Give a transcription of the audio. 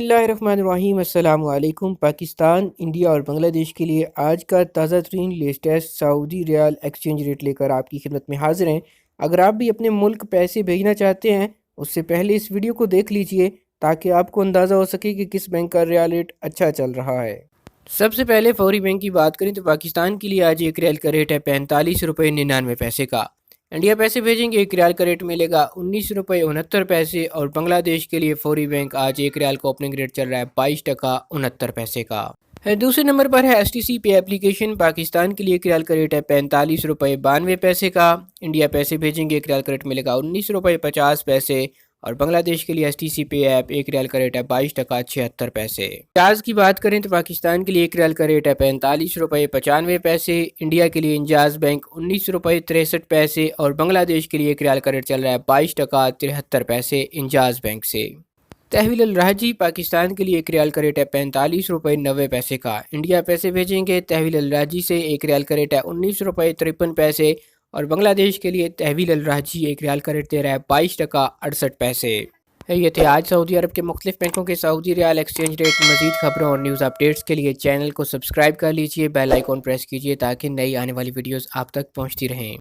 बिस्मिल्लाहिर्रहमानिर्रहीम। अस्सलाम वालेकुम। पाकिस्तान, इंडिया और बांग्लादेश के लिए आज का ताज़ा तरीन latest Saudi riyal exchange rate लेकर आपकी खिदमत में हाजिर हैं। अगर आप भी अपने मुल्क पैसे भेजना चाहते हैं, उससे पहले इस वीडियो को देख लीजिए ताकि आपको अंदाज़ा हो सके कि किस बैंक का रियाल रेट अच्छा चल रहा है। सबसे पहले फौरी बैंक की बात करें तो पाकिस्तान के लिए आज एक रियाल का रेट है 45 रुपये 99 पैसे का। इंडिया पैसे भेजेंगे एक रियाल का रेट मिलेगा 19 रुपये 69 पैसे और बांग्लादेश के लिए फौरी बैंक आज एक रियाल का ओपनिंग रेट चल रहा है 22 टका 69 पैसे का है। दूसरे नंबर पर है STC पे एप्लीकेशन। पाकिस्तान के लिए एक रियाल का रेट है 45 रुपये 92 पैसे का। इंडिया पैसे भेजेंगे एक रियाल का रेट मिलेगा 19 रुपये 50 पैसे और बांग्लादेश के लिए STC पे ऐप एक रियाल का रेट है 22 टका 76 पैसे। इंजाज की बात करें तो पाकिस्तान के लिए एक रियाल का रेट है 45 रुपये 95 पैसे। इंडिया के लिए इंजाज बैंक 19 रुपये 63 पैसे और बांग्लादेश के लिए एक रियाल का रेट चल रहा है 22 टका 73 पैसे इंजाज बैंक से। तहवील अल राजी पाकिस्तान के लिए एक रियाल का रेट है 45 रुपये 90 पैसे का। इंडिया पैसे भेजेंगे तहवील अल राजी से एक रियाल का रेट है 19 रुपये 53 पैसे और बांग्लादेश के लिए तहवील अल राजी एक रियाल का रेट दे रहा है 22 टका 68 पैसे। ये थे आज सऊदी अरब के मुख्तलिफ बैंकों के सऊदी रियाल एक्सचेंज रेट। मजीद खबरों और न्यूज़ अपडेट्स के लिए चैनल को सब्सक्राइब कर लीजिए, बेल आइकॉन प्रेस कीजिए ताकि नई आने वाली वीडियोस आप तक पहुंचती रहें।